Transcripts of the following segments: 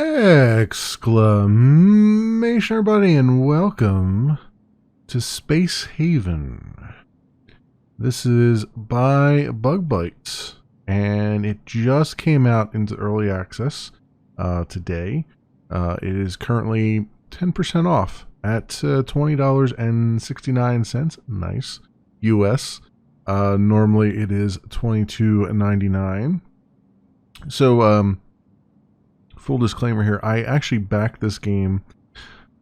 Exclamation, everybody, and welcome to Space Haven. This is by Bug Bites, and it just came out into early access today. It is currently 10% off at $20.69. Nice. US. Normally it is $22.99. So, full disclaimer here, I actually backed this game.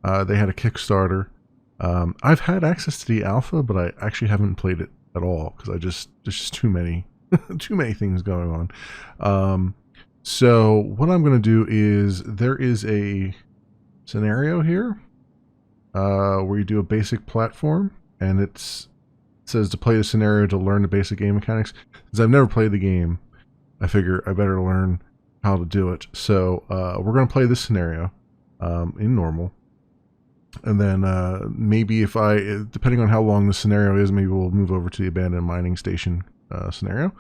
They had a Kickstarter. I've had access to the alpha, but I actually haven't played it at all because there's just too many too many things going on. So what I'm going to do is there is a scenario here where you do a basic platform, and it says to play the scenario to learn the basic game mechanics. Since I've never played the game, I figure I better learn how to do it. So we're going to play this scenario in normal, and then maybe if depending on how long the scenario is, maybe we'll move over to the abandoned mining station scenario.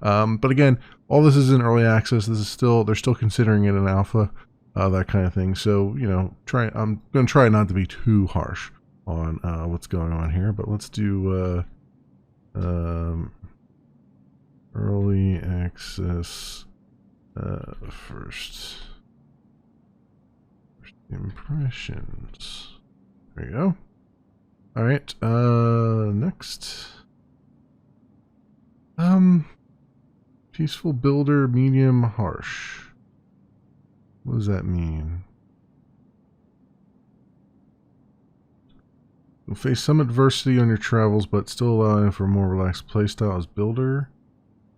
But again, all this is in early access. They're still considering it an alpha, that kind of thing. So I'm going to try not to be too harsh on what's going on here. But let's do early access. First impressions. There you go. All right. Next. Peaceful builder, medium, harsh. What does that mean? You'll face some adversity on your travels, but still allowing for a more relaxed playstyle as builder.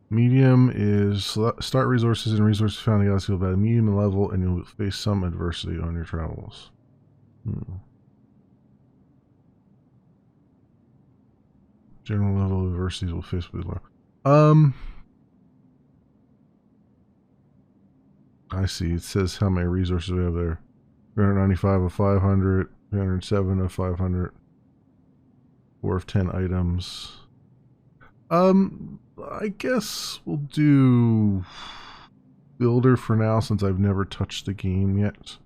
Medium is start resources and resources found in the galaxy about a medium level, and you'll face some adversity on your travels. General level adversities will face with low. I see. It says how many resources we have there. 395 of 500, 307 of 500, 4 of 10 items. I guess we'll do builder for now since I've never touched the game yet.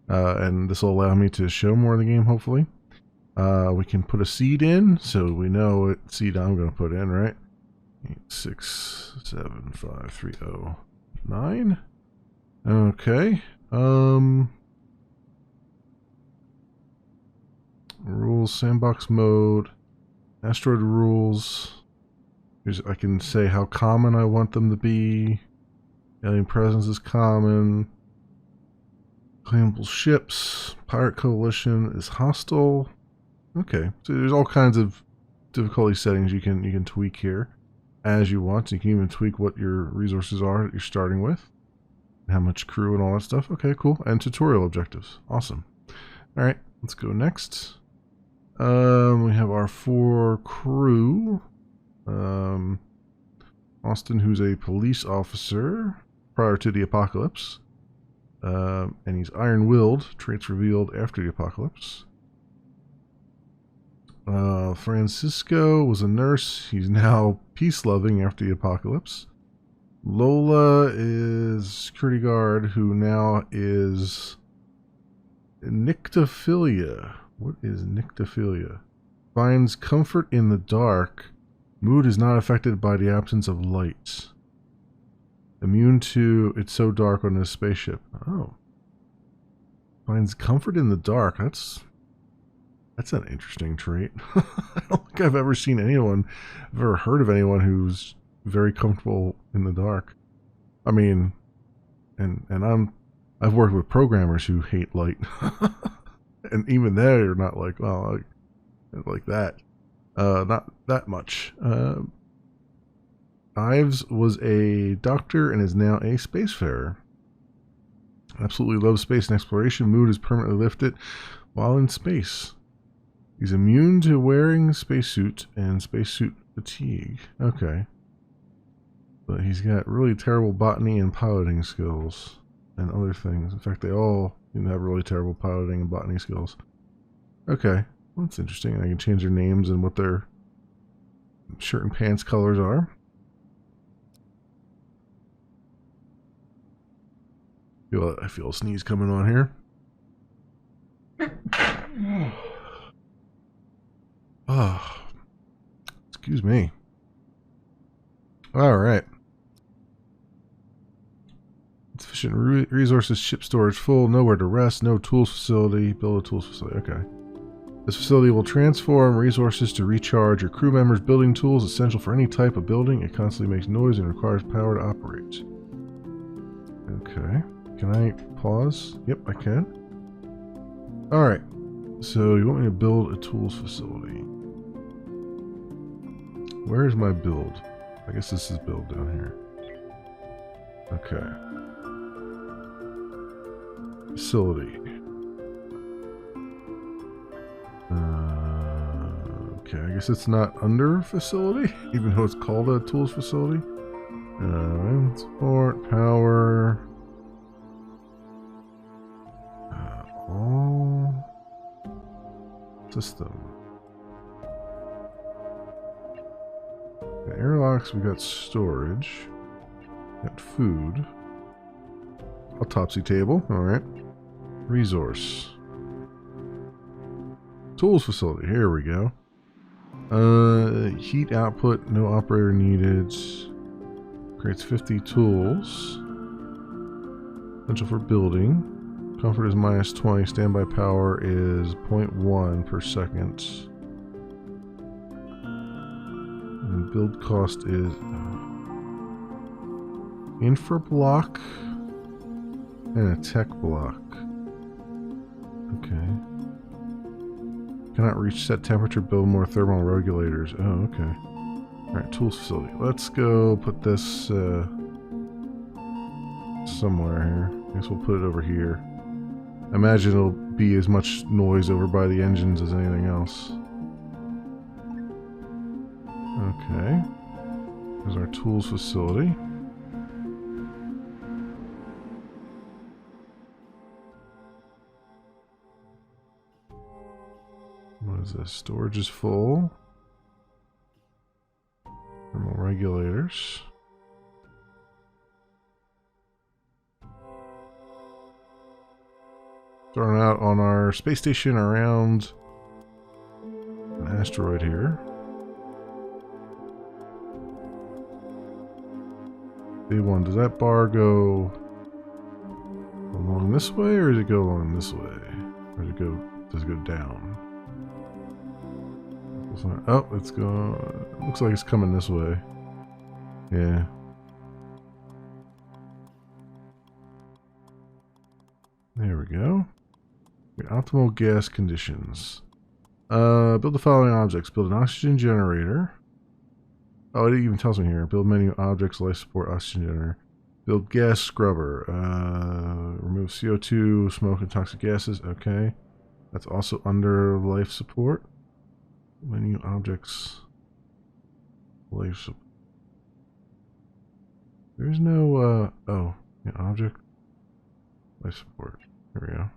And this will allow me to show more of the game, hopefully. We can put a seed in, so we know what seed I'm going to put in, right? 8675309. Okay. Rules, sandbox mode, asteroid rules. I can say how common I want them to be. Alien presence is common. Claimable ships. Pirate coalition is hostile. Okay, so there's all kinds of difficulty settings you can tweak here as you want. You can even tweak what your resources are that you're starting with, how much crew and all that stuff. Okay, cool. And tutorial objectives. Awesome. All right, let's go next. We have our 4 crew. Austin, who's a police officer prior to the apocalypse, and he's iron-willed, traits revealed after the apocalypse. Francisco was a nurse. He's now peace-loving after the apocalypse. Lola is security guard who now is nyctophilia. What is nyctophilia? Finds comfort in the dark. Mood is not affected by the absence of light. Immune to it's so dark on this spaceship. Oh. Finds comfort in the dark. That's an interesting trait. I don't think I've ever heard of anyone who's very comfortable in the dark. I mean, and I've worked with programmers who hate light. And even they're not like, well, like that. Not that much. Ives was a doctor and is now a spacefarer. Absolutely loves space and exploration. Mood is permanently lifted while in space. He's immune to wearing spacesuit and spacesuit fatigue. Okay. But he's got really terrible botany and piloting skills and other things. In fact, they all have really terrible piloting and botany skills. Okay. Well, that's interesting. I can change their names and what their shirt and pants colors are. I feel a sneeze coming on here. Oh, excuse me. All right. Insufficient resources, ship storage full, nowhere to rest, no tools facility, build a tools facility. Okay. This facility will transform resources to recharge your crew members' building tools, essential for any type of building. It constantly makes noise and requires power to operate. Okay. Can I pause? Yep, I can. Alright. So you want me to build a tools facility. Where is my build? I guess this is build down here. Okay. Facility. Okay, I guess it's not under facility, even though it's called a tools facility. Import, power. All system. The airlocks, we got storage. Got food. Autopsy table, alright. Resource. Tools facility, here we go. Heat output, no operator needed. Creates 50 tools. Essential for building. Comfort is -20. Standby power is 0.1 per second. And build cost is infra block and a tech block. Okay. Cannot reach set temperature, build more thermal regulators. Oh, okay. Alright, tools facility. Let's go put this somewhere here. I guess we'll put it over here. I imagine it'll be as much noise over by the engines as anything else. Okay. There's our tools facility. What is this? Storage is full. Thermal regulators. Starting out on our space station around an asteroid here. B1, does that bar go along this way, or does it go along this way? Or does it go down? Oh, it's going. Looks like it's coming this way. Yeah. There we go. Optimal gas conditions. Build the following objects. Build an oxygen generator. Oh, it even tells me here. Build menu objects, life support, oxygen generator. Build gas scrubber. Remove CO2, smoke, and toxic gases. Okay. That's also under life support. Menu objects. Life support. There's no, oh, yeah, object. Life support. Here we go.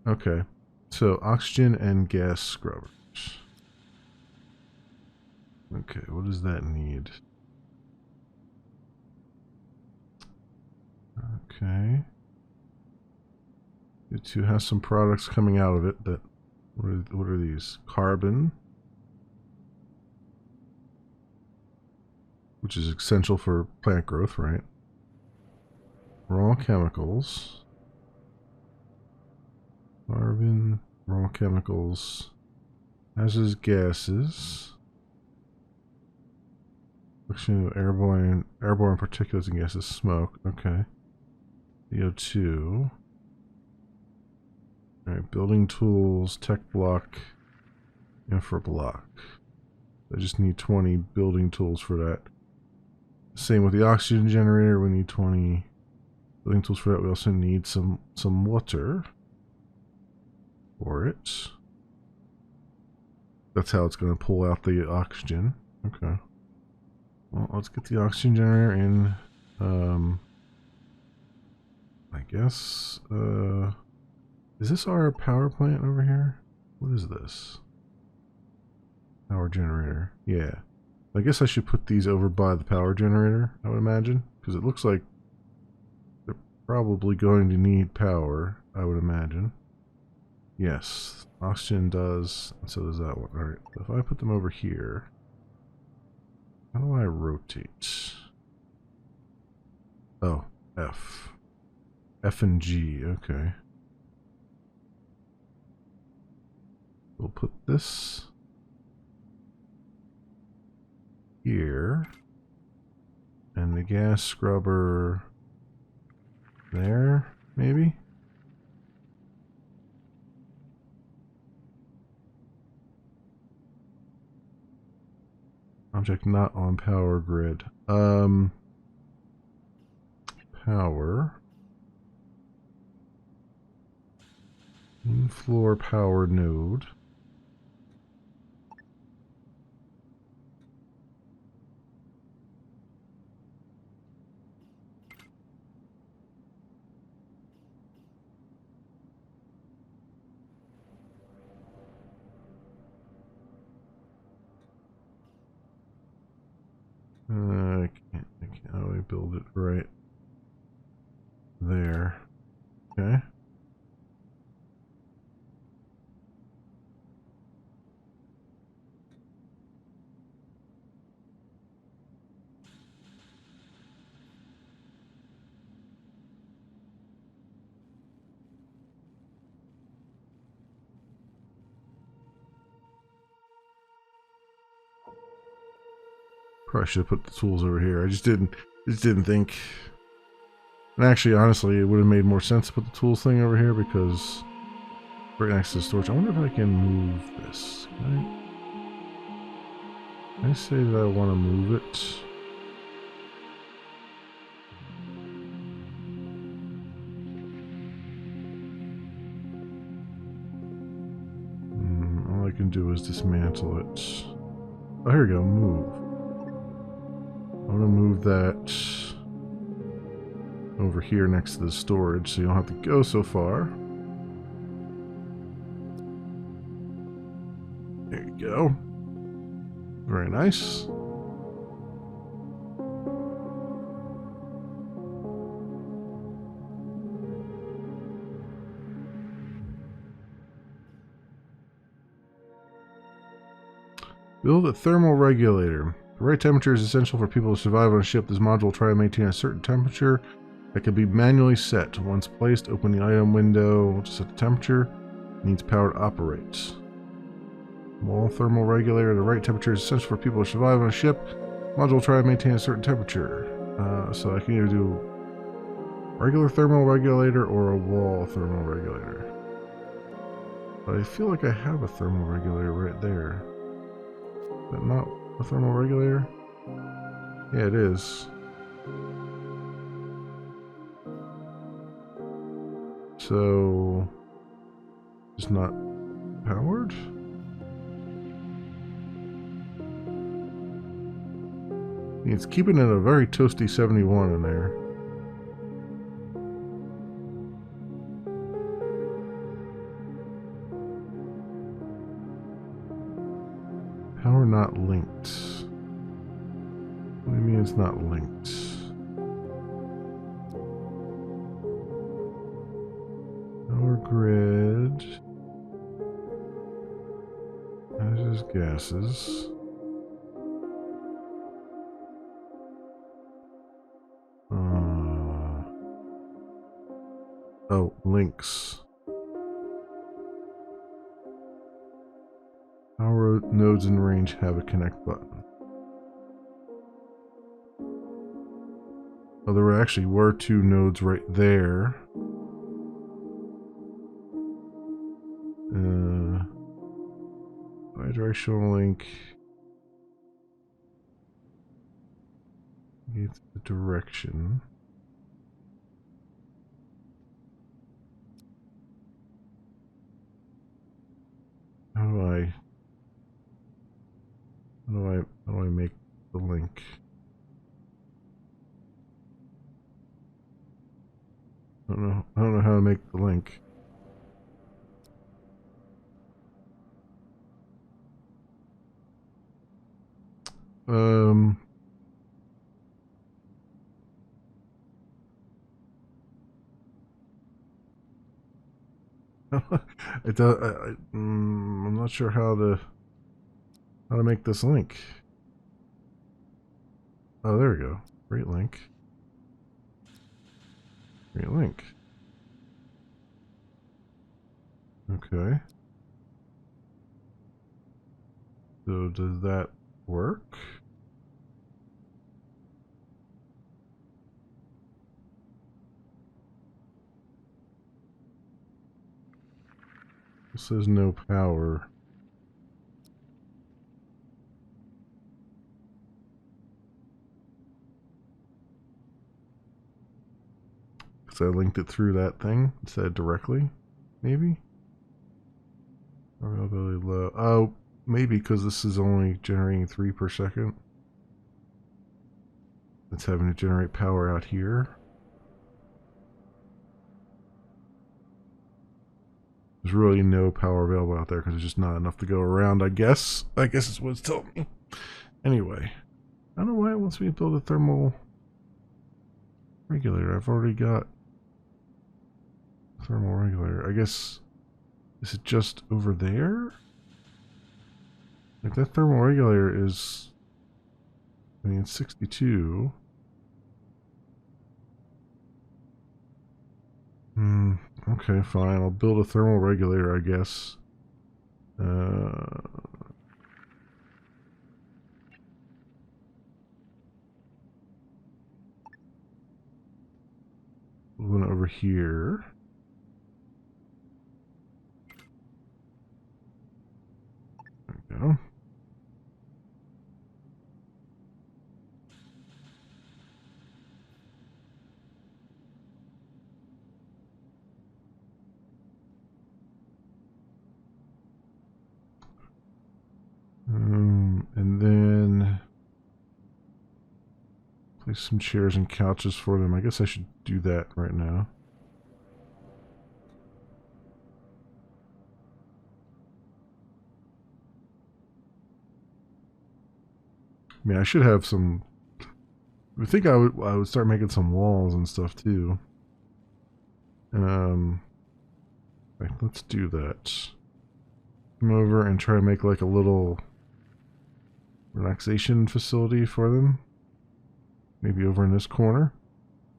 Okay. So, oxygen and gas scrubbers. Okay, what does that need? Okay. It too has some products coming out of it that, what are these? Carbon. Which is essential for plant growth, right? Raw chemicals. Carbon, raw chemicals. Hazardous gases. Airborne particulates and gases, smoke. Okay. CO2. Alright, building tools, tech block, infra block. I just need 20 building tools for that. Same with the oxygen generator, we need 20 building tools for that. We also need some water for it. That's how it's going to pull out the oxygen. Okay. Well, let's get the oxygen generator in. I guess, is this our power plant over here? What is this? Power generator. Yeah. I guess I should put these over by the power generator, I would imagine. Because it looks like probably going to need power, I would imagine. Yes, oxygen does, and so does that one. Alright, if I put them over here, how do I rotate? Oh, F. F and G, okay. We'll put this here, and the gas scrubber there, maybe? Object not on power grid. Power. In-floor power node. I can't, how do I build it right there? Okay. Probably should have put the tools over here. I just didn't think. And actually, honestly, it would have made more sense to put the tools thing over here because right next to the storage. I wonder if I can move this. Can I say that I want to move it? All I can do is dismantle it. Oh, here we go. Move. I'm gonna move that over here next to the storage so you don't have to go so far. There you go. Very nice. Build a thermal regulator. The right temperature is essential for people to survive on a ship. This module will try to maintain a certain temperature that can be manually set. Once placed, open the item window to set the temperature. It needs power to operate. Wall thermal regulator. The right temperature is essential for people to survive on a ship. Module will try to maintain a certain temperature. So I can either do regular thermal regulator or a wall thermal regulator. But I feel like I have a thermal regulator right there. Is that not a thermal regulator? Yeah, it is. So, it's not powered? It's keeping it a very toasty 71 in there. Power not linked. What do you mean it's not linked? Power grid. Gases, gases. Oh, links. Power nodes in range have a connect button. Oh, there actually were two nodes right there. Bidirectional link. It's the direction. How do I make the link? I don't know how to make the link. It does, I'm not sure how to make this link. Oh, there we go. Great link. Great link. Okay. So does that work? It says no power. Because I linked it through that thing instead of directly, maybe? Availability low. Oh, maybe because this is only generating 3 per second. It's having to generate power out here. There's really no power available out there because there's just not enough to go around, I guess. I guess is what it's telling me. Anyway, I don't know why it wants me to build a thermal regulator. I've already got a thermal regulator. I guess, is it just over there? Like that thermal regulator is, I mean, it's 62. Okay, fine. I'll build a thermal regulator, I guess. One over here. There we go. And then place some chairs and couches for them. I guess I should do that right now. I mean, I should have some. I think I would start making some walls and stuff too. Right, let's do that. Come over and try to make like a little relaxation facility for them. Maybe over in this corner.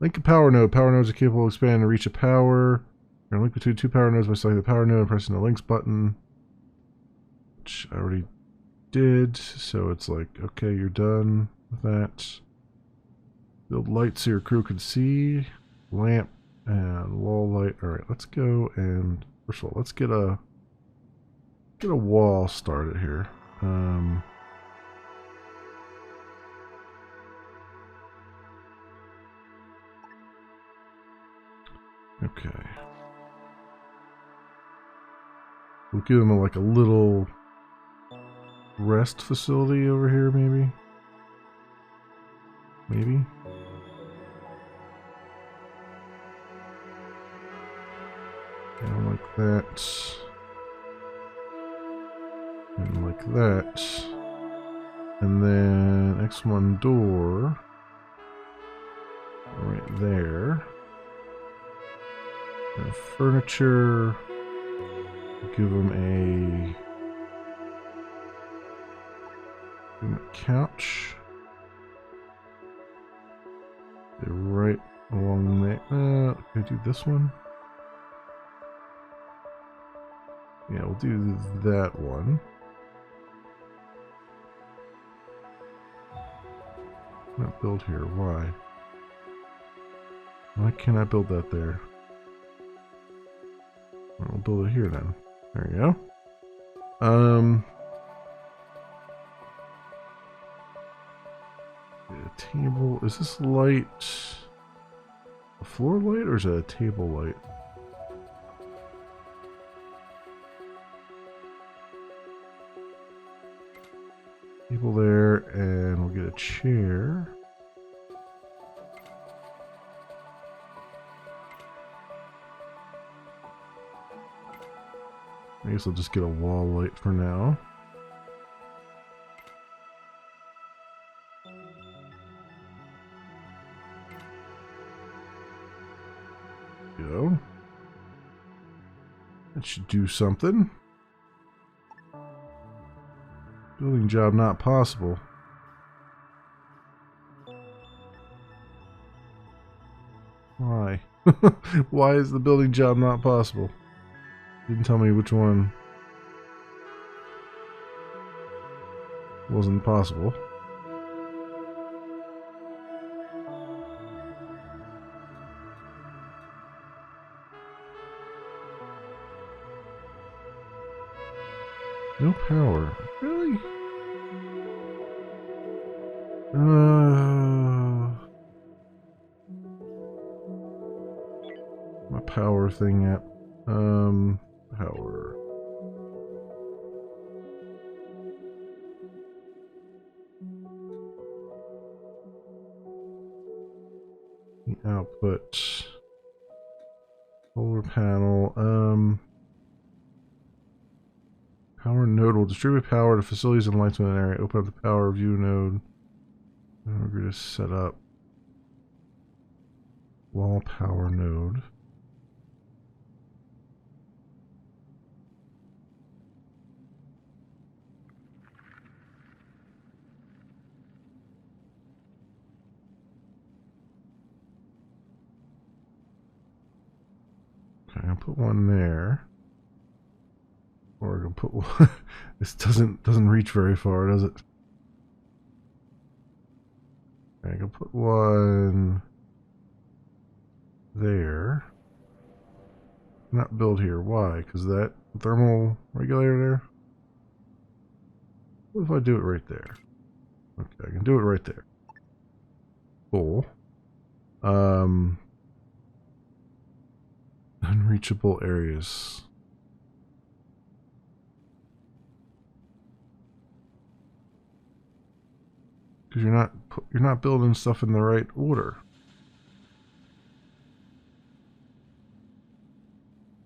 Link a power node. Power nodes are capable of expanding to reach a power. Or link between 2 power nodes by selecting the power node and pressing the links button. Which I already did. So it's like, okay, you're done with that. Build lights so your crew can see. Lamp and wall light. Alright, let's go and first of all, let's get a wall started here. Okay. We'll give them like a little rest facility over here, maybe. Maybe. And like that. And like that. And then X1 door. Right there. And furniture. Give them a couch. They're right along there. Can I do this one? Yeah, we'll do that one. Not build here. Why? Why can't I build that there? I'll build it here then. There you go. A table. Is this light a floor light or is it a table light? Table there, and we'll get a chair. I guess I'll just get a wall light for now. Go. That should do something. Building job not possible. Why? Why is the building job not possible? Didn't tell me which one wasn't possible. No power. Really? My power thing at power. The output. Solar panel. Power node will distribute power to facilities and lights within an area. Open up the power view node. We're going to set up wall power node. Okay, I'll put one there. Or I can put one. This doesn't reach very far, does it? Okay, I can put one there. Not build here. Why? Because that thermal regulator there? What if I do it right there? Okay, I can do it right there. Cool. Unreachable areas. Because you're not building stuff in the right order.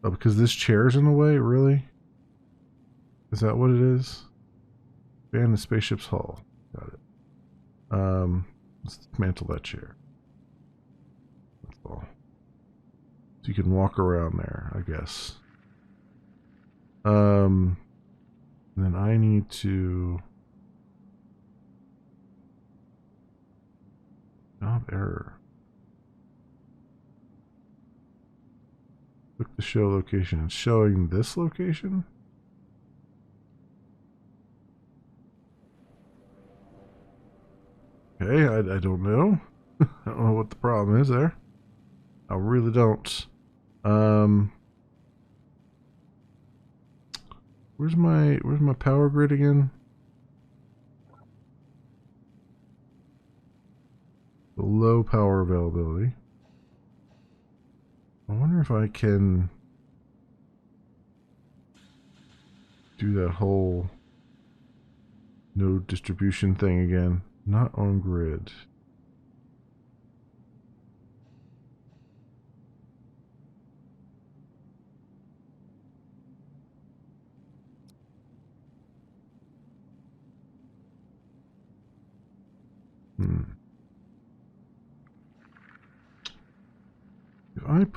Oh, because this chair's in the way? Really? Is that what it is? Ban the spaceship's hull. Got it. Let's dismantle that chair. That's all. So you can walk around there, I guess. And then I need to... Job error. Click the show location. It's showing this location? Okay, I don't know. I don't know what the problem is there. I really don't. Where's my power grid again? The low power availability. I wonder if I can do that whole node distribution thing again. Not on grid.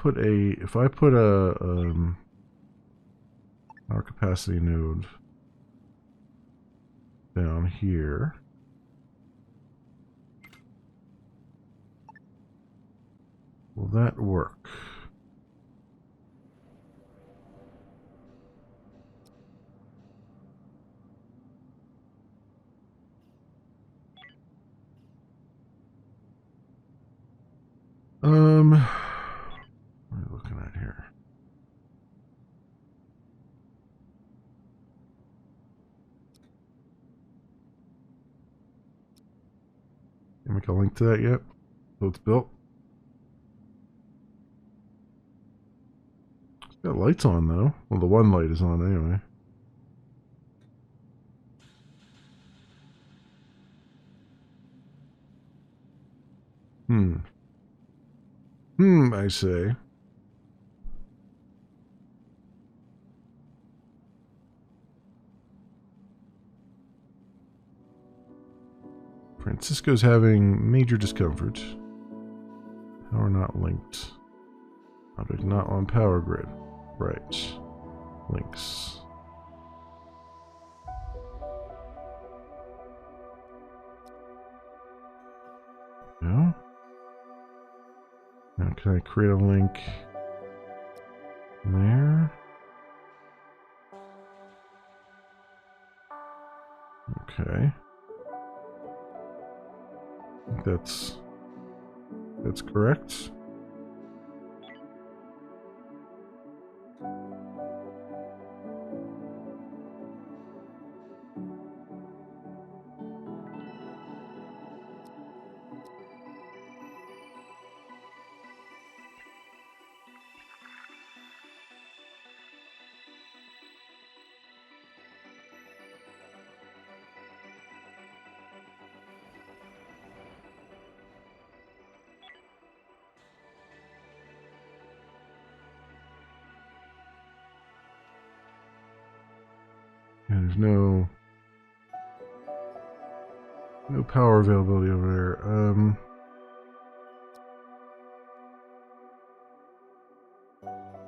If I put a power capacity node down here, will that work? What are you looking at here? Can I make a link to that yet? So it's built. It's got lights on though. Well, the one light is on anyway. I say. Francisco's having major discomfort. Power not linked. Object not on power grid. Right. links. No? Now can I create a link there? Okay. I think that's correct. And there's no power availability over there.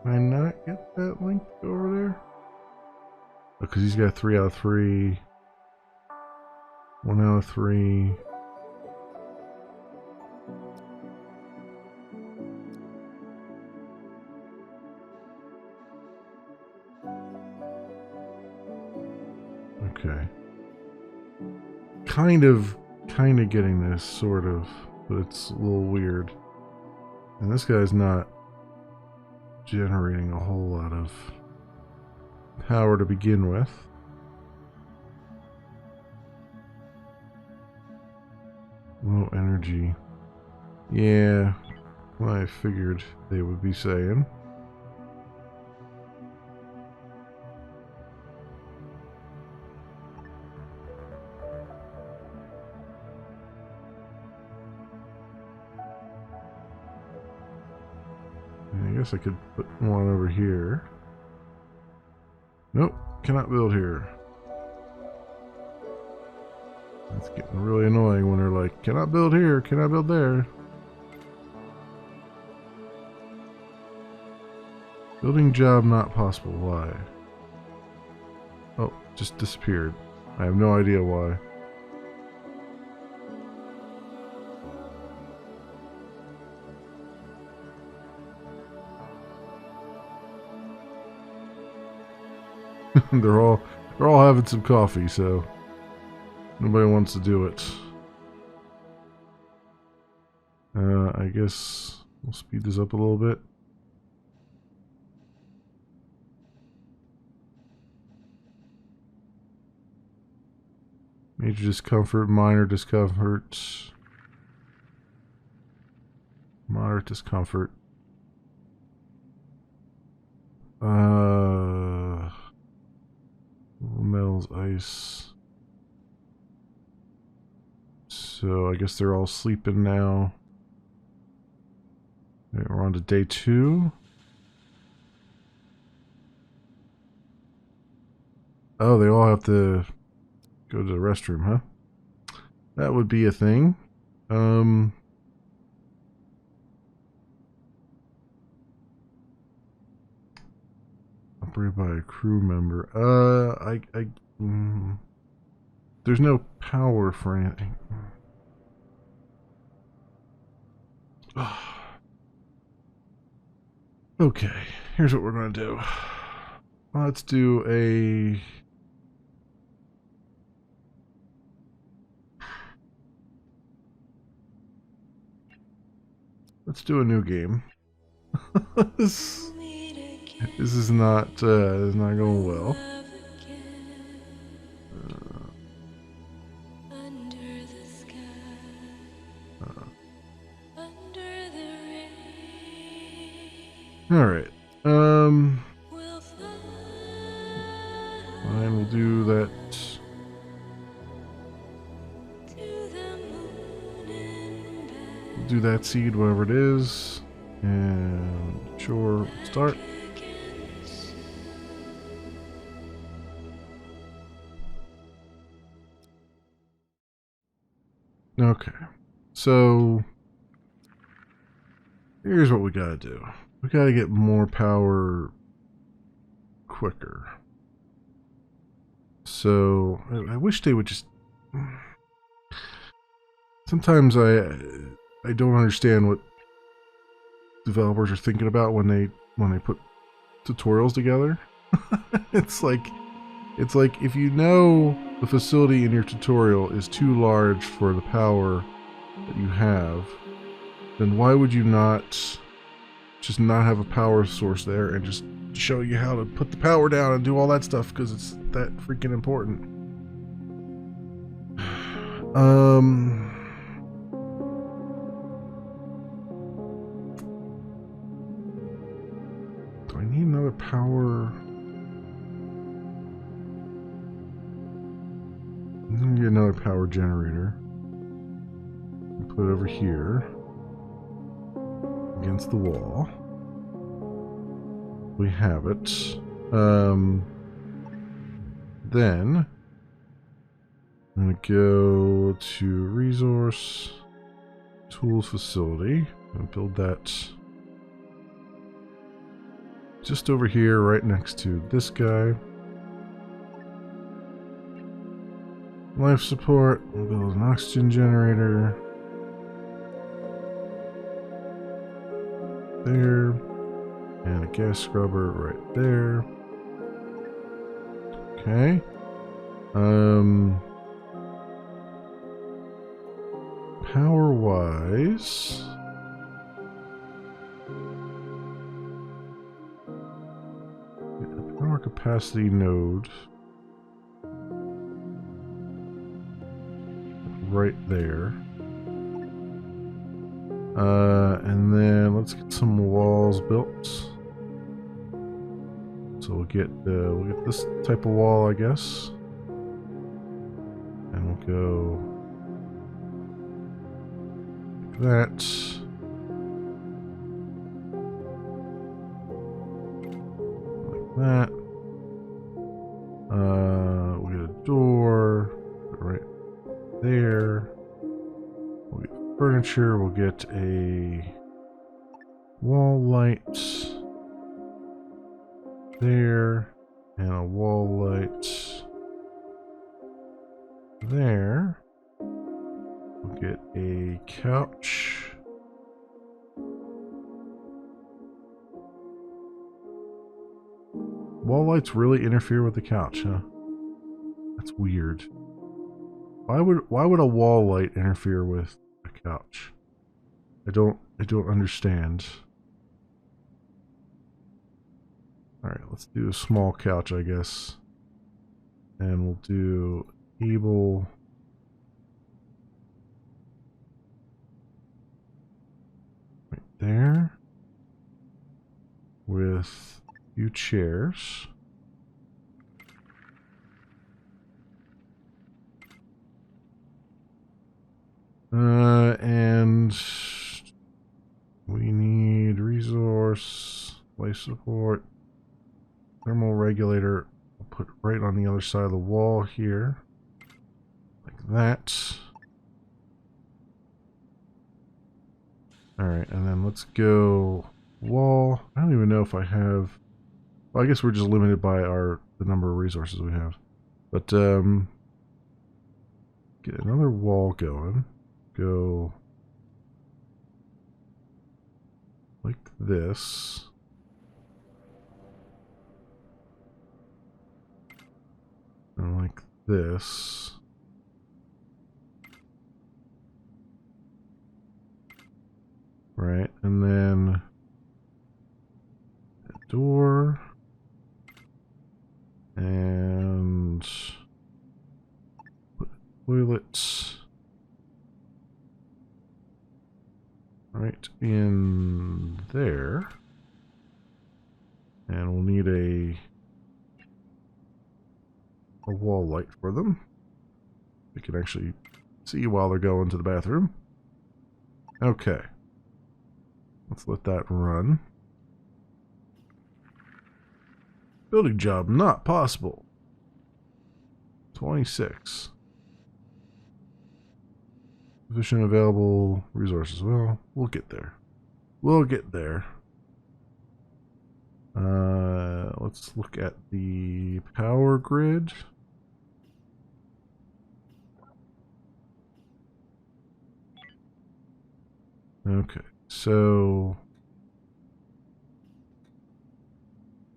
Can I not get that link over there? Because he's got 3 out of 3. 1 out of 3. Okay. Kind of getting this, sort of, but it's a little weird. And this guy's not generating a whole lot of power to begin with. Low energy. Yeah, what I figured they would be saying. I guess I could put one over here. Nope, cannot build here. That's getting really annoying when they're like, cannot build here, cannot build there. Building job not possible, why? Oh, just disappeared. I have no idea why. They're all having some coffee, so nobody wants to do it. I guess we'll speed this up a little bit. Major discomfort, minor discomfort, moderate discomfort. Metals, ice. So I guess they're all sleeping now. Okay, we're on to day 2. Oh, they all have to go to the restroom, huh? That would be a thing. Operated by a crew member. There's no power for anything. Okay, here's what we're gonna do. Let's do a... Let's do a new game. This is not going well. All right. Fine, we'll do that. We'll do that seed, whatever it is, and sure, start. Okay, so here's what we gotta do. We gotta get more power quicker. So I wish they would just. Sometimes I don't understand what developers are thinking about when they put tutorials together. It's like if you know the facility in your tutorial is too large for the power that you have, then why would you not just not have a power source there and just show you how to put the power down and do all that stuff, because it's that freaking important. Do I need another power? I'm gonna get another power generator. Put it over here against the wall. We have it. Then I'm gonna go to resource tools facility and build that just over here, right next to this guy. Life support. We'll build an oxygen generator. There. And a gas scrubber right there. Okay. Power-wise, power capacity node right there. And then let's get some walls built. So we'll get this type of wall, I guess, and we'll go like that. Like that. We'll get a door right there. We'll get furniture. We'll get a wall light there, and a wall light there. We'll get a couch. Wall lights really interfere with the couch, huh? That's weird. Why would a wall light interfere with a couch? I don't understand. Alright, let's do a small couch, I guess. And we'll do table. Right there. With a few chairs. And we need resource, life support. Thermal regulator, I'll put right on the other side of the wall here, like that. Alright, and then let's go wall. I don't even know if I have, well, I guess we're just limited by the number of resources we have. But, get another wall going. Go like this. And like this. Right, and then a door. And put toilets right in there. And we'll need a wall light for them. They can actually see while they're going to the bathroom. Okay. Let's let that run. Building job not possible. 26. Sufficient available resources. Well, we'll get there. We'll get there. let's look at the power grid. Okay, so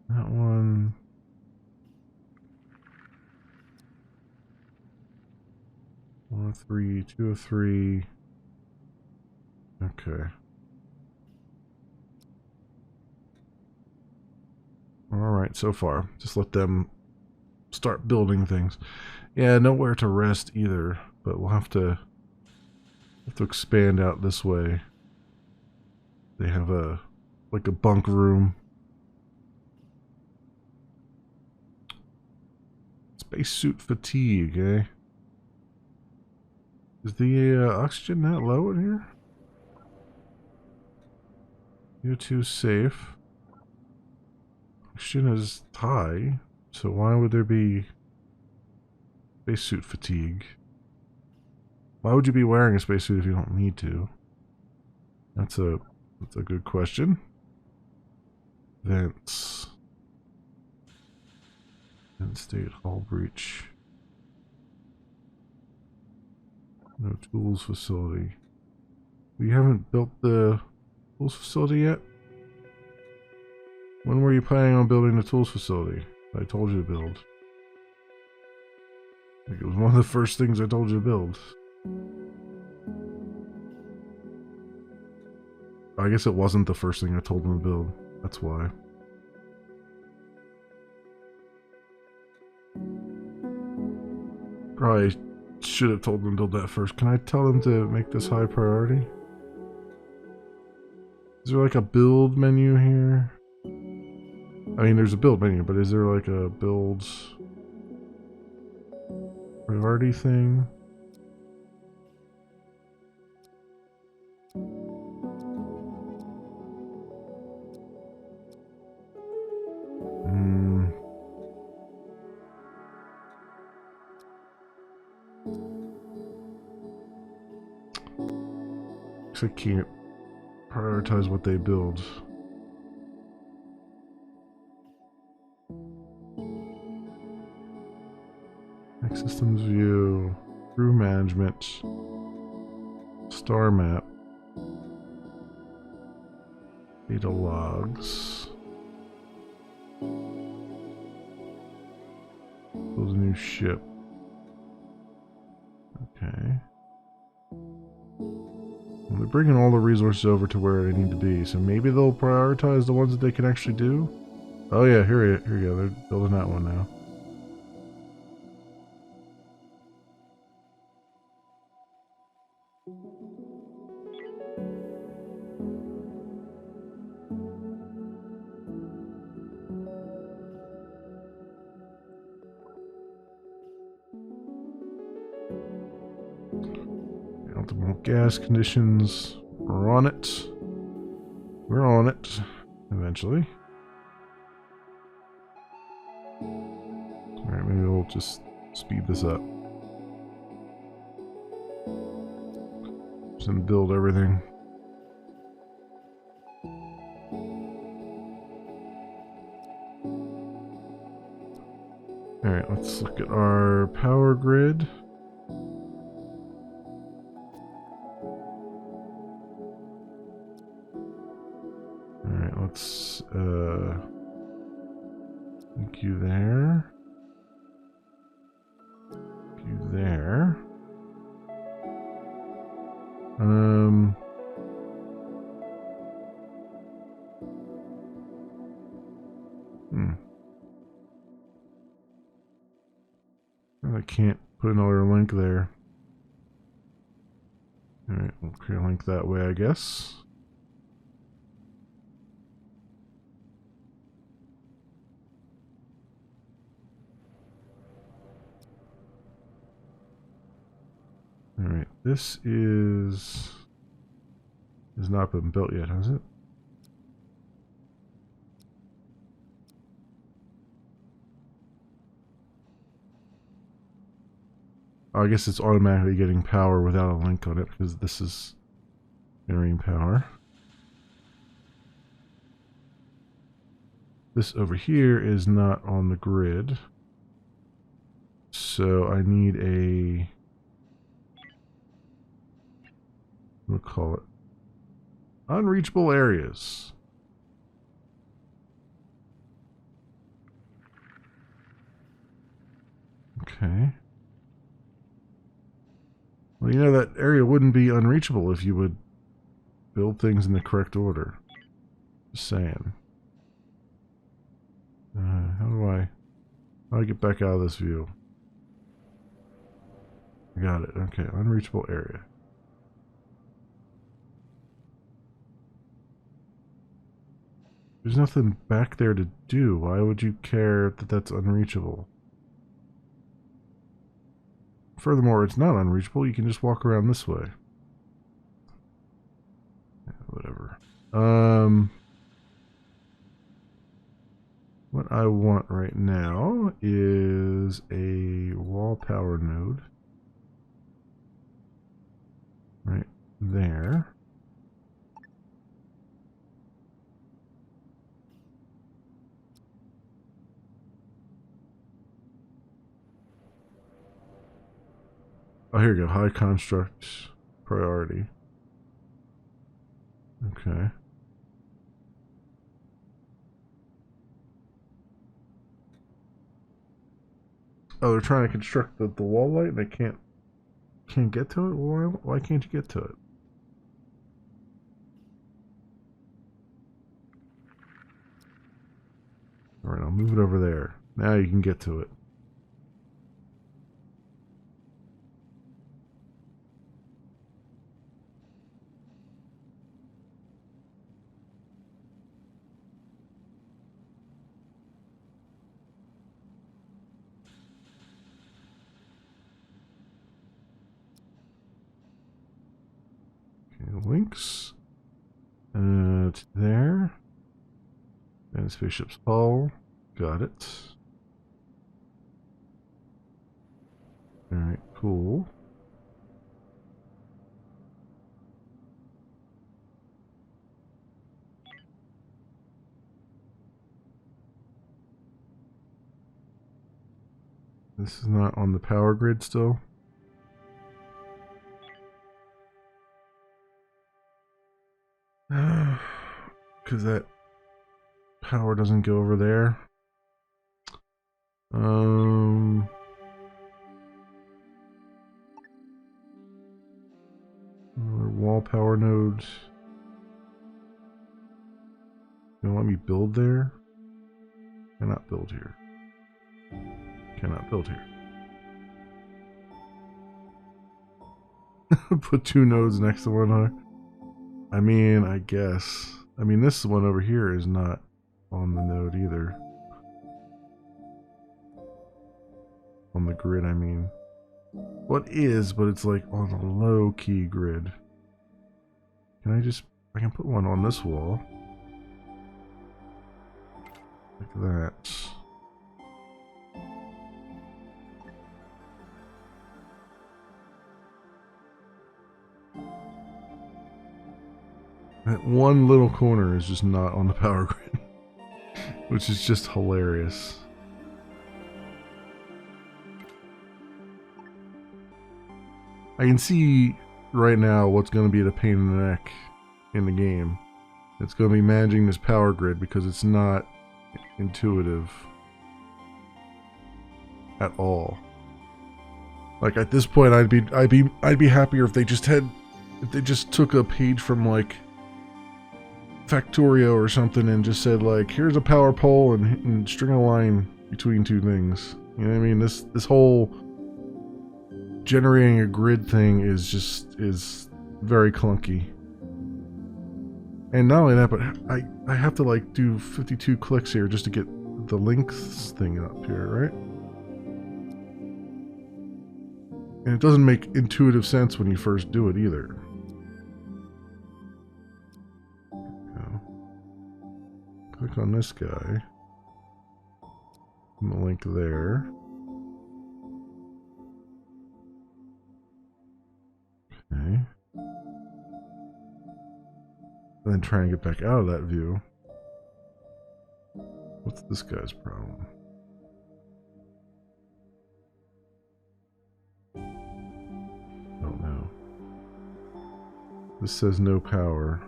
that one. One of 3, 2 of 3. Okay. Alright, so far. Just let them start building things. Yeah, nowhere to rest either, but we'll have to expand out this way. They have like a bunk room. Spacesuit fatigue, eh? Is the oxygen that low in here? CO2 safe. Oxygen is high, so why would there be spacesuit fatigue? Why would you be wearing a spacesuit if you don't need to? That's a good question. Vents. Vent state, hull breach. No tools facility. We haven't built the tools facility yet? When were you planning on building the tools facility? I told you to build. Like, it was one of the first things I told you to build. I guess it wasn't the first thing I told them to build. That's why. Probably should have told them to build that first. Can I tell them to make this high priority? Is there like a build menu here? I mean, there's a build menu, but is there like a build priority thing? I can't prioritize what they build. Next systems view, crew management, star map, data logs, build a new ship. Okay. They're bringing all the resources over to where they need to be, so maybe they'll prioritize the ones that they can actually do. Oh yeah, here you go. They're building that one now. Optimal gas conditions. We're on it. We're on it. Eventually. Alright, maybe we'll just speed this up. Just gonna build everything. Alright, let's look at our power grid. Alright, let's link you there. Link you there. I can't put another link there. Alright, we'll create a link that way, I guess. Alright, this has not been built yet, has it? Oh, I guess it's automatically getting power without a link on it because this is generating power. This over here is not on the grid. So I need a, we'll call it unreachable areas. Okay. Well, you know, that area wouldn't be unreachable if you would build things in the correct order. Just saying. How do I get back out of this view? I got it. Okay, unreachable area. There's nothing back there to do. Why would you care that that's unreachable? Furthermore, it's not unreachable. You can just walk around this way. Yeah, whatever. What I want right now is a wall power node. Right there. Oh, here we go. High construct priority. Okay. Oh, they're trying to construct the wall light and they can't get to it? Why can't you get to it? Alright, I'll move it over there. Now you can get to it. Okay, links. It's there. And spaceship's hull. Got it. Alright, cool. This is not on the power grid still. Because that power doesn't go over there. Wall power nodes. You want me to build there? Cannot build here. Cannot build here. Put two nodes next to one another. I mean, I guess. I mean, this one over here is not on the node either. On the grid, I mean. Well, it is, but it's like on a low-key grid. Can I can put one on this wall. Like that. That one little corner is just not on the power grid. Which is just hilarious. I can see right now what's going to be the pain in the neck in the game. It's going to be managing this power grid because it's not intuitive at all. Like at this point, I'd be happier if they just took a page from like Factorio or something and just said like, here's a power pole and string a line between two things. You know what I mean? This whole generating a grid thing is very clunky. And not only that, but I have to like do 52 clicks here just to get the links thing up here, right? And it doesn't make intuitive sense when you first do it either. Click on this guy. And the link there. Okay. And then try and get back out of that view. What What's this guy's problem? Don't know. This says no power.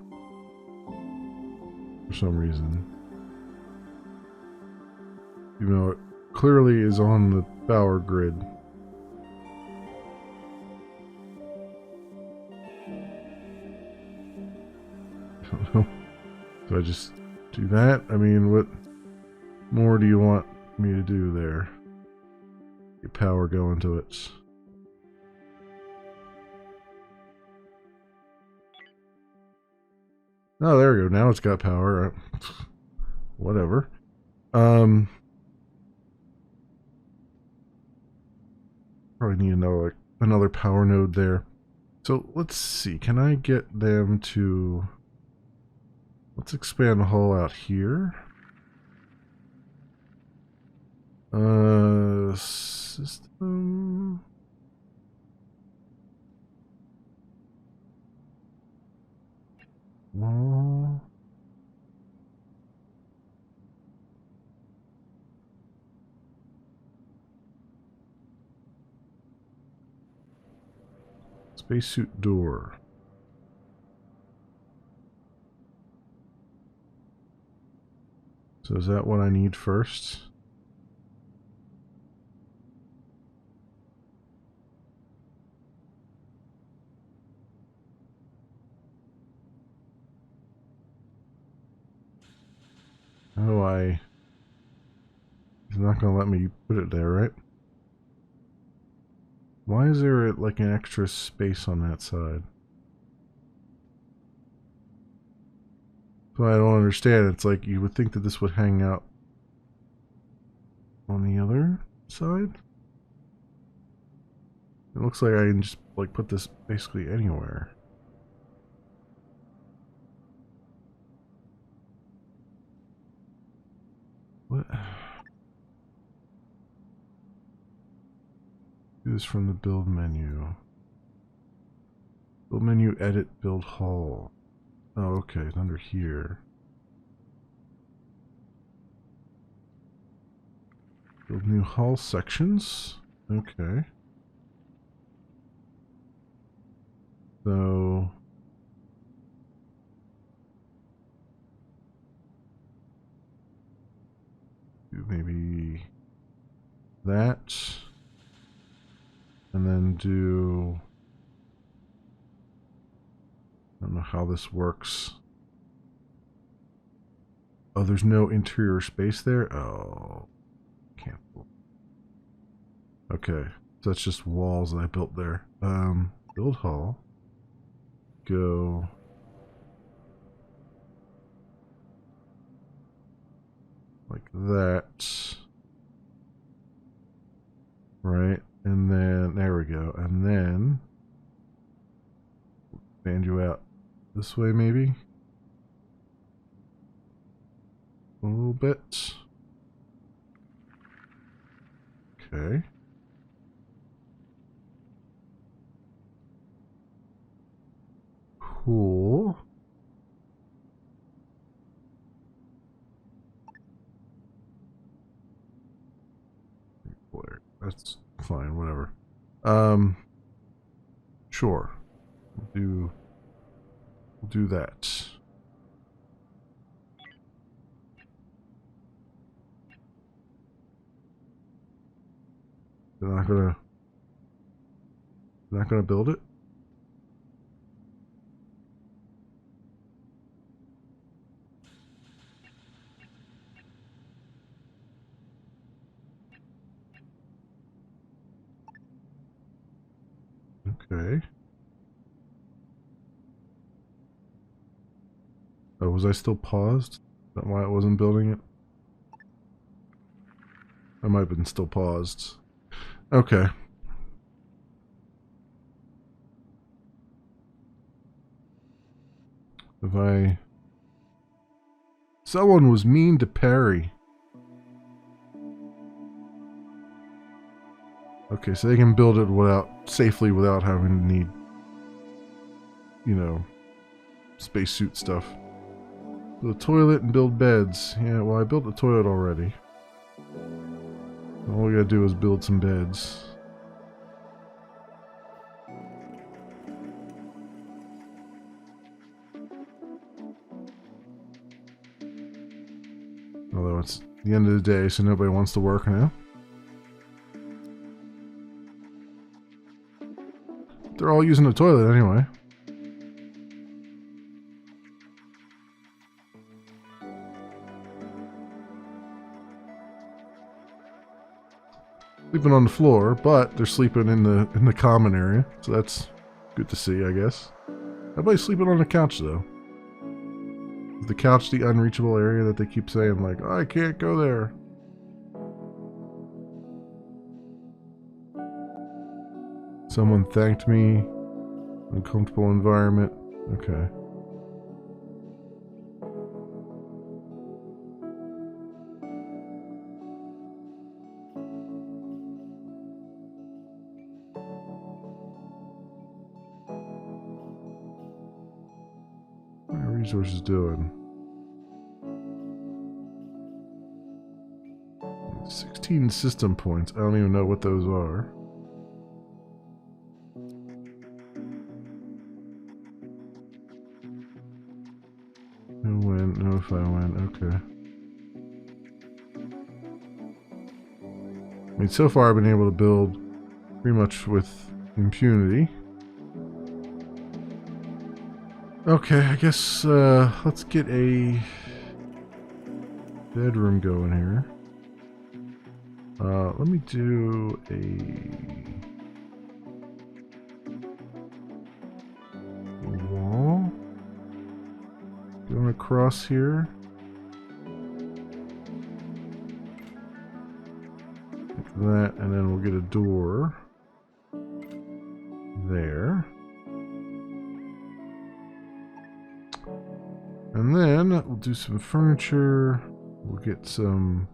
For some reason. Even though it clearly is on the power grid. I don't know. Do I just do that? I mean, what more do you want me to do there? Get power going to it. Oh, there we go. Now it's got power. Whatever. Probably need another power node there. So let's see. Can I get them to... Let's expand the hull out here. System... Wall... Spacesuit door. So is that what I need first? Oh, he's not going to let me put it there, right? Why is there like an extra space on that side? So I don't understand. It's like you would think that this would hang out on the other side. It looks like I can just like put this basically anywhere. What? Do this from the build menu. Build menu, edit, build hull. Oh, okay, it's under here. Build new hull sections. Okay. So... do maybe that. And then do... I don't know how this works. Oh, there's no interior space there? Oh, cancel. Okay, so that's just walls that I built there. Build hull. Go. Like that. Right, and then, there we go. And then, expand you out this way maybe? A little bit. Okay. Cool. That's fine, whatever. Sure. We'll do that. They're not gonna build it? Okay. Oh, was I still paused? Is that why it wasn't building it? I might have been still paused. Okay. If I... Someone was mean to Perry. Okay, so they can build it safely without having to need, you know, spacesuit stuff. Build a toilet and build beds. Yeah, well, I built the toilet already. All we gotta do is build some beds. Although it's the end of the day, so nobody wants to work now. They're all using the toilet anyway. Sleeping on the floor, but they're sleeping in the common area, so that's good to see, I guess. Nobody's sleeping on the couch though. Is the couch the unreachable area that they keep saying, like, oh, I can't go there? Someone thanked me. Uncomfortable environment. Okay. What are resources doing? 16 system points. I don't even know what those are. No win, no if I win, okay. I mean, so far I've been able to build pretty much with impunity. Okay, I guess let's get a bedroom going here. Let me do a wall going across here. Like that, and then we'll get a door there. And then we'll do some furniture. We'll get some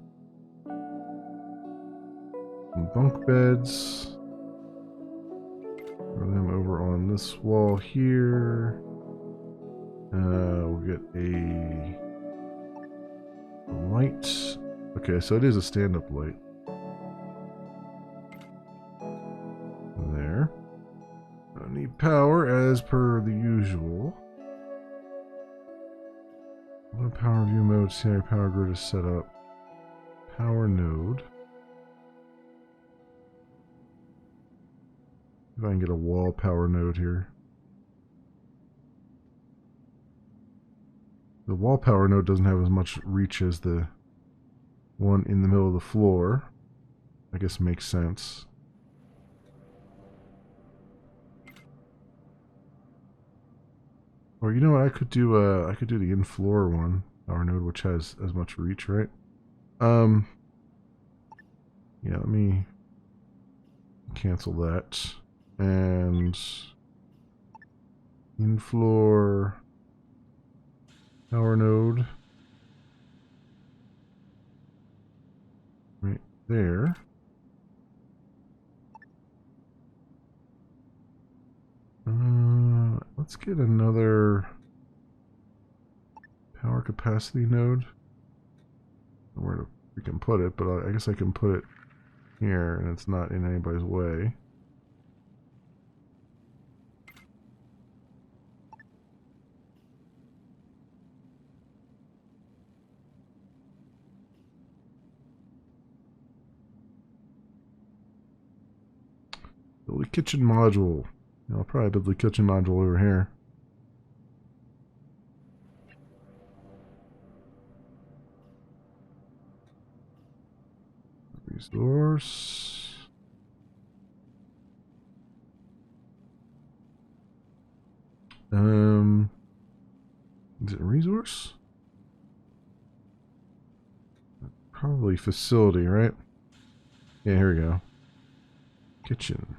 bunk beds. Throw them over on this wall here. We'll get a light. Okay, so it is a stand-up light. There. I need power as per the usual. What power view mode? See how your power grid is set up. Power node. If I can get a wall power node here. The wall power node doesn't have as much reach as the one in the middle of the floor. I guess makes sense. Or you know what, I could do the in-floor one power node, which has as much reach, right? Yeah, let me cancel that. And in-floor power node right there. Let's get another power capacity node. Where we can put it, but I guess I can put it here and it's not in anybody's way. Build a kitchen module. I'll probably build the kitchen module over here. Resource. Is it resource? Probably facility, right? Yeah, here we go. Kitchen.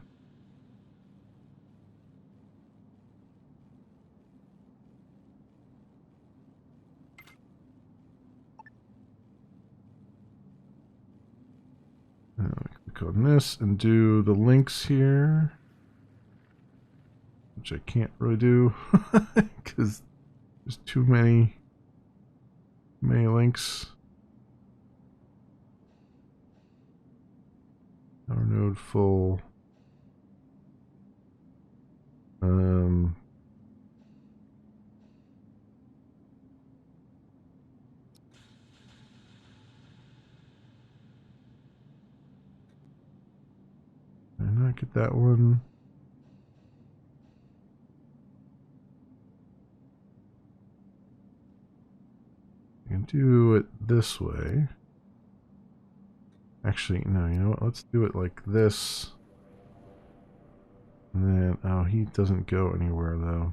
Click on this and do the links here, which I can't really do because there's too many Many links. Power node full. Did I not get that one? I can do it this way. Actually, no, you know what? Let's do it like this. And then, oh, he doesn't go anywhere though.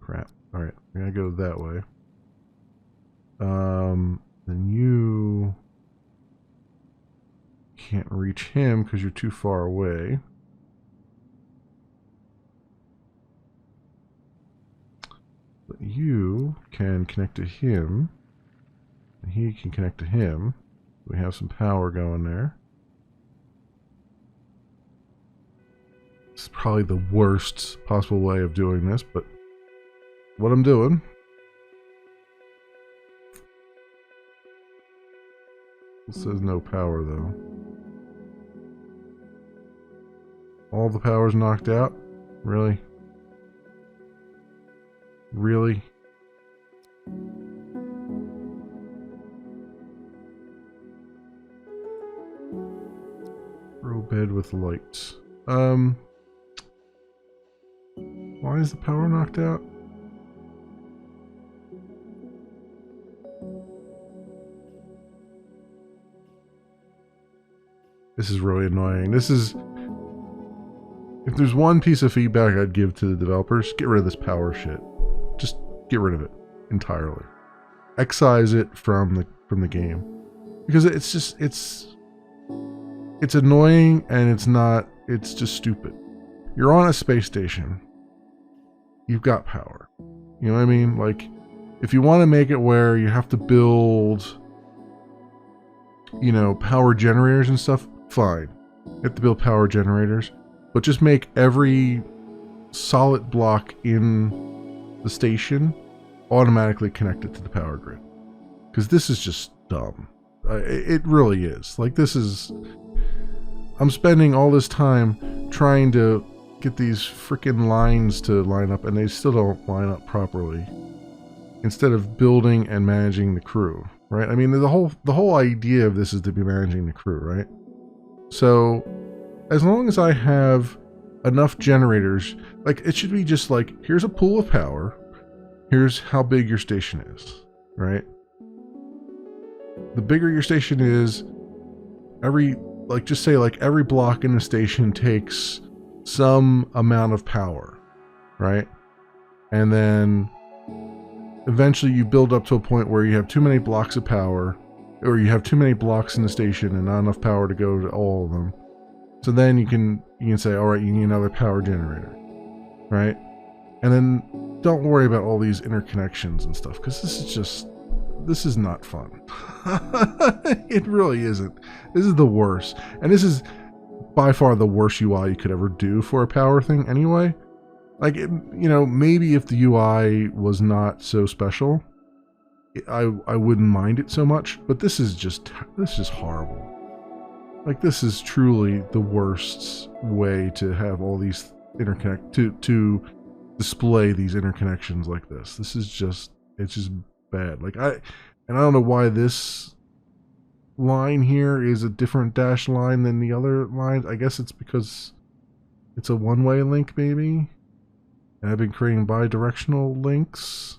Crap. Alright, we're gonna go that way. Then you can't reach him because you're too far away. But you can connect to him. And he can connect to him. We have some power going there. This is probably the worst possible way of doing this, but what I'm doing. It says no power though. All the power's knocked out? Really? Really? Row bed with lights. Why is the power knocked out? This is really annoying. This is... If there's one piece of feedback I'd give to the developers, get rid of this power shit. Just get rid of it entirely. Excise it from the game. Because it's just... It's annoying and it's just stupid. You're on a space station. You've got power. You know what I mean? Like, if you want to make it where you have to build, you know, power generators and stuff, fine. You have to build power generators. But just make every solid block in the station automatically connected to the power grid. Because this is just dumb. It really is. Like, this is... I'm spending all this time trying to get these freaking lines to line up, and they still don't line up properly. Instead of building and managing the crew, right? I mean, the whole idea of this is to be managing the crew, right? So, as long as I have enough generators, like, it should be just like, here's a pool of power, here's how big your station is, right? The bigger your station is, just say every block in the station takes some amount of power, right? And then eventually you build up to a point where you have too many blocks of power, or you have too many blocks in the station and not enough power to go to all of them. So then you can say, all right, you need another power generator, right? And then don't worry about all these interconnections and stuff, because this is not fun. It really isn't. This is the worst. And this is by far the worst UI you could ever do for a power thing anyway. Like, you know, maybe if the UI was not so special, I wouldn't mind it so much, but this is horrible. Like, this is truly the worst way to have all these to display these interconnections like this. It's just bad. Like, I don't know why this line here is a different dash line than the other lines. I guess it's because it's a one-way link, maybe. And I've been creating bi-directional links,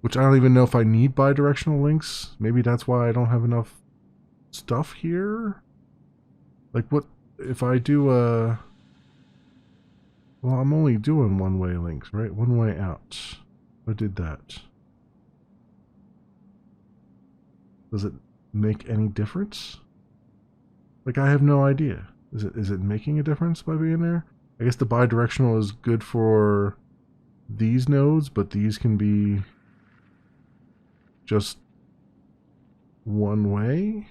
which I don't even know if I need bi-directional links. Maybe that's why I don't have enough stuff here. Like, what if I do a... Well, I'm only doing one-way links, right? One way out. I did that. Does it make any difference? Like, I have no idea. Is it making a difference by being there? I guess the bidirectional is good for these nodes, but these can be just one way?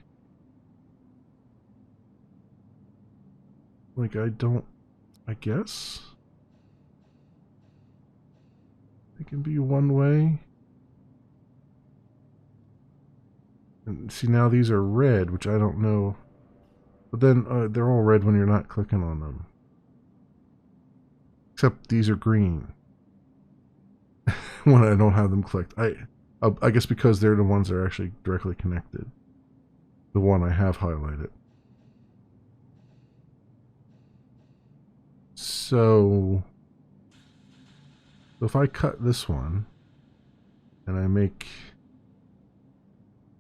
Like, I guess? It can be one way. And see, now these are red, which I don't know. But then they're all red when you're not clicking on them. Except these are green when I don't have them clicked. I guess because they're the ones that are actually directly connected. The one I have highlighted. So if I cut this one and I make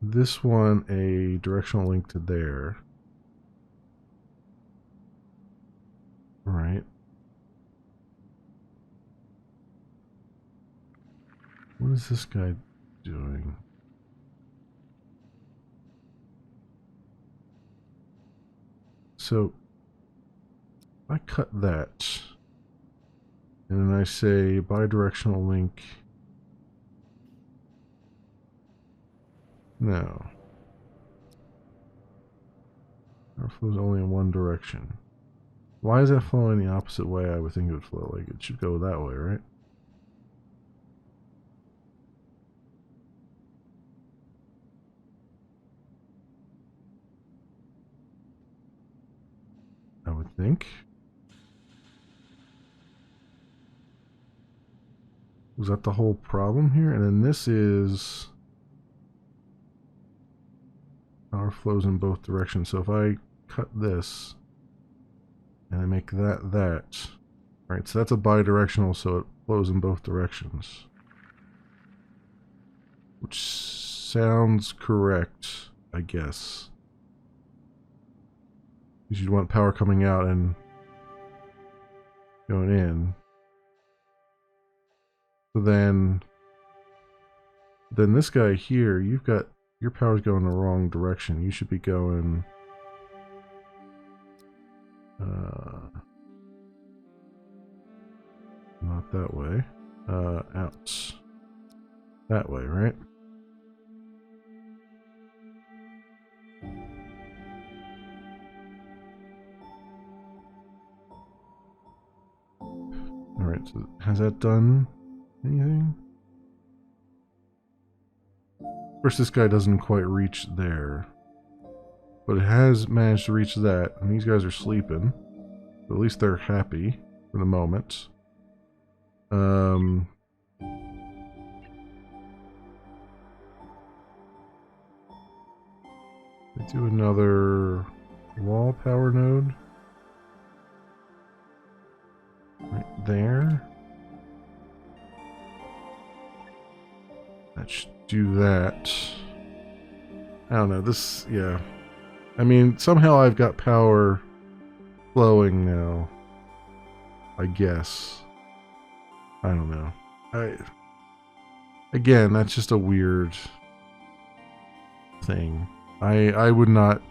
this one a directional link to there, right? What is this guy doing? So I cut that and then I say bidirectional link. No. Power flows only in one direction. Why is that flowing the opposite way I would think it would flow? Like, it should go that way, right? I would think. Was that the whole problem here? And then this is power flows in both directions. So if I cut this and I make that, right? So that's a bidirectional, so it flows in both directions, which sounds correct, I guess. Because you'd want power coming out and going in. So then this guy here, you've got your power's going the wrong direction. You should be going not that way. Out. That way, right? Alright, so has that done anything? Of course, this guy doesn't quite reach there. But it has managed to reach that, and these guys are sleeping. But at least they're happy for the moment. Let's do another wall power node. Right there. That should do that. I don't know, this, yeah. I mean, somehow I've got power flowing now. I guess. I don't know. Again, that's just a weird thing. I would not.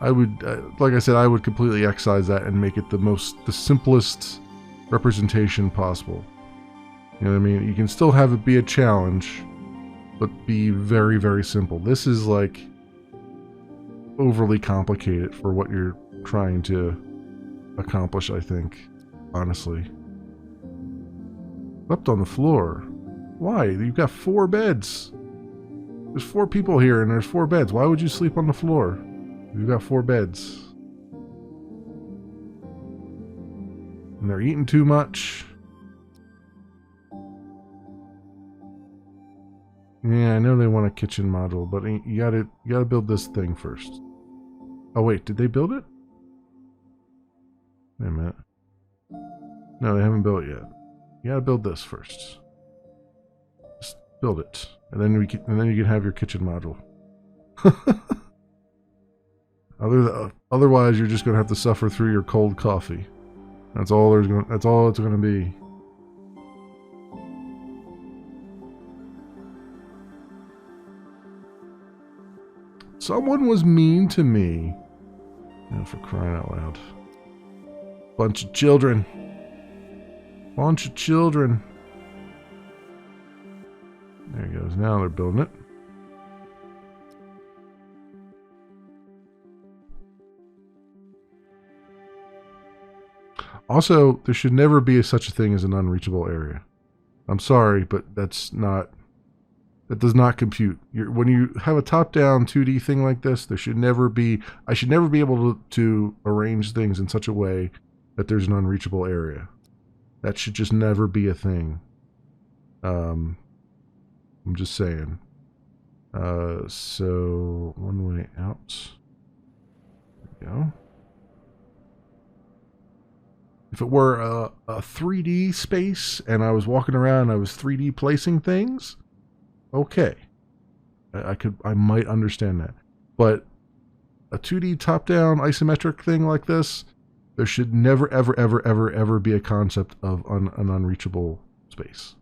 I would, like I said, I would completely excise that and make it the simplest representation possible. You know what I mean? You can still have it be a challenge, but be very, very simple. This is like overly complicated for what you're trying to accomplish, I think, honestly. Slept on the floor. Why? You've got 4 beds. There's 4 people here and there's 4 beds. Why would you sleep on the floor? You've got 4 beds. And they're eating too much. Yeah, I know they want a kitchen module, but you gotta build this thing first. Oh wait, did they build it? Wait a minute. No, they haven't built it yet. You gotta build this first. Just build it, and then you can have your kitchen module. Otherwise, you're just gonna have to suffer through your cold coffee. That's all it's gonna be. Someone was mean to me. Oh, for crying out loud. Bunch of children. Bunch of children. There he goes. Now they're building it. Also, there should never be such a thing as an unreachable area. I'm sorry, but that does not compute. When you have a top-down 2D thing like this, I should never be able to arrange things in such a way that there's an unreachable area. That should just never be a thing. I'm just saying. So one way out. There we go. If it were a 3D space and I was walking around and I was 3D placing things, okay. I might understand that. But a 2D top-down isometric thing like this, there should never, ever, ever, ever, ever be a concept of an unreachable space.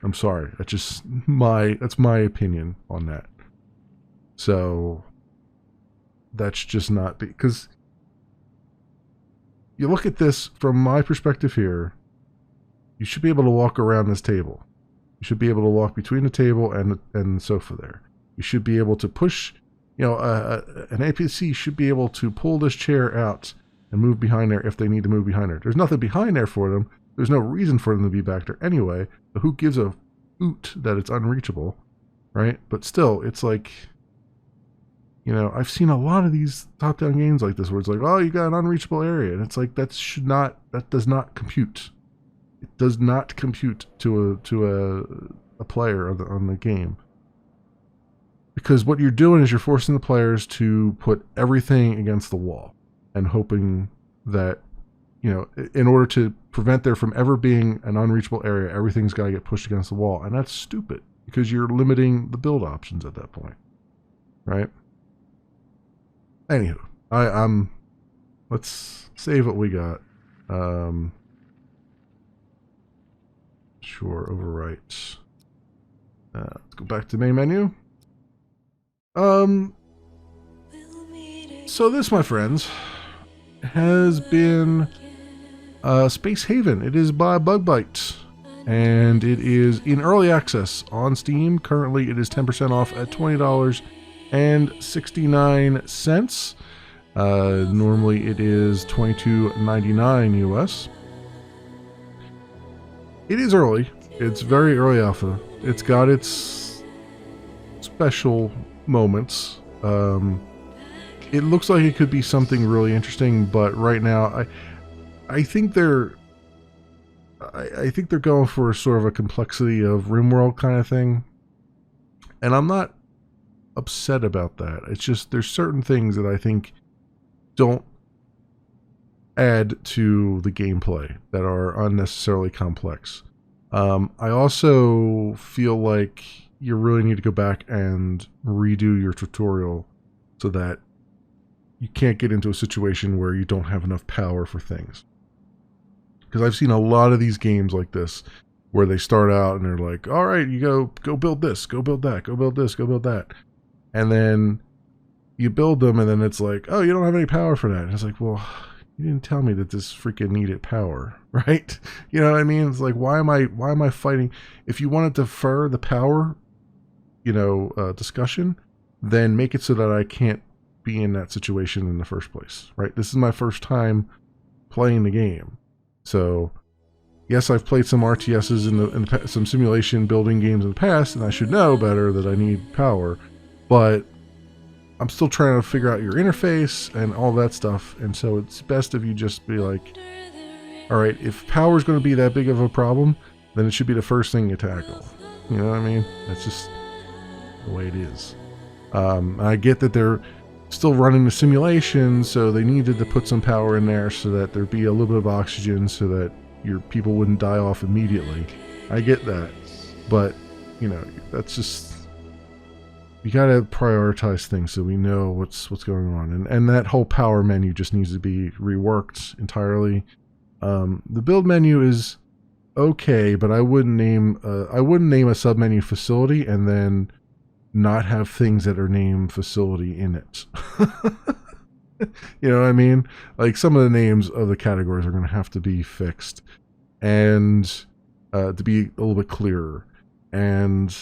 I'm sorry. That's my opinion on that. So that's just not, because you look at this from my perspective here, you should be able to walk around this table. You should be able to walk between the table and the sofa there. You should be able to push, an APC should be able to pull this chair out and move behind there if they need to move behind there. There's nothing behind there for them. There's no reason for them to be back there anyway. So who gives a hoot that it's unreachable, right? But still, it's like, I've seen a lot of these top-down games like this where it's like, oh, you got an unreachable area. And it's like, that does not compute. It does not compute to a player on the game. Because what you're doing is you're forcing the players to put everything against the wall and hoping that, in order to prevent there from ever being an unreachable area, everything's got to get pushed against the wall. And that's stupid because you're limiting the build options at that point, right? Anywho, let's save what we got. Sure, overwrite. Let's go back to the main menu. So this, my friends, has been Space Haven. It is by Bug Bite, and it is in early access on Steam. Currently, it is 10% off at $20.69. Normally, it is $22.99 US. It is early. It's very early alpha. It's got its special moments. It looks like it could be something really interesting, but right now, I think they're going for sort of a complexity of RimWorld kind of thing, and I'm not upset about that. It's just there's certain things that I think don't add to the gameplay that are unnecessarily complex. I also feel like you really need to go back and redo your tutorial so that you can't get into a situation where you don't have enough power for things. Because I've seen a lot of these games like this where they start out and they're like, all right, you go build this, go build that, go build this, go build that. And then you build them and then it's like, oh, you don't have any power for that. And it's like, well, you didn't tell me that this freaking needed power, right? You know what I mean? It's like, why am I fighting? If you want to defer the power, discussion, then make it so that I can't be in that situation in the first place, right? This is my first time playing the game. So, yes, I've played some RTSs in some simulation building games in the past, and I should know better that I need power, but I'm still trying to figure out your interface and all that stuff, and so it's best if you just be like, all right, if power is going to be that big of a problem, then it should be the first thing you tackle. You know what I mean? That's just the way it is. I get that they're still running the simulation, so they needed to put some power in there so that there'd be a little bit of oxygen so that your people wouldn't die off immediately. I get that, but that's just, you gotta prioritize things so we know what's going on, and that whole power menu just needs to be reworked entirely. The build menu is okay, but I wouldn't name a submenu facility and then not have things that are named facility in it. You know what I mean? Like, some of the names of the categories are going to have to be fixed and to be a little bit clearer. And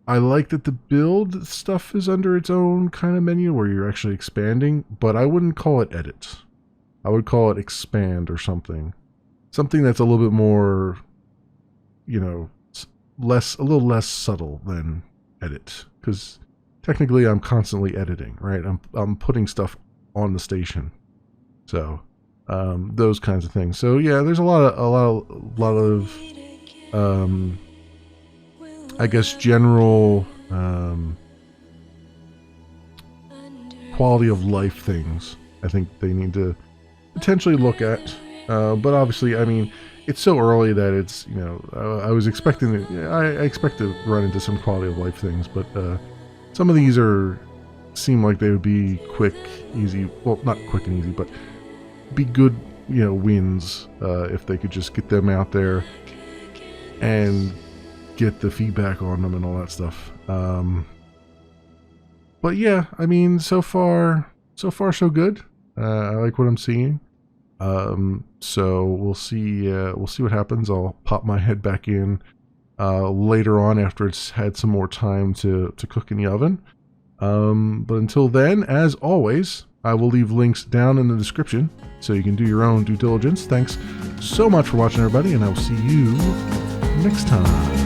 I like that the build stuff is under its own kind of menu where you're actually expanding, but I wouldn't call it edit. I would call it expand or something. something that's a little bit more, you know, a little less subtle than edit, because technically I'm constantly editing, right? I'm putting stuff on the station, so those kinds of things. So yeah, there's a lot of I guess general quality of life things I think they need to potentially look at. But obviously, I mean, it's so early that it's, you know, I was expecting, I expect to run into some quality of life things, but some of these seem like they would be quick, easy, well, not quick and easy, but be good, you know, wins if they could just get them out there and get the feedback on them and all that stuff. But yeah, I mean, so far so good. I like what I'm seeing. So we'll see what happens. I'll pop my head back in later on after it's had some more time to cook in the oven. But until then, as always, I will leave links down in the description so you can do your own due diligence. Thanks so much for watching, everybody, and I will see you next time.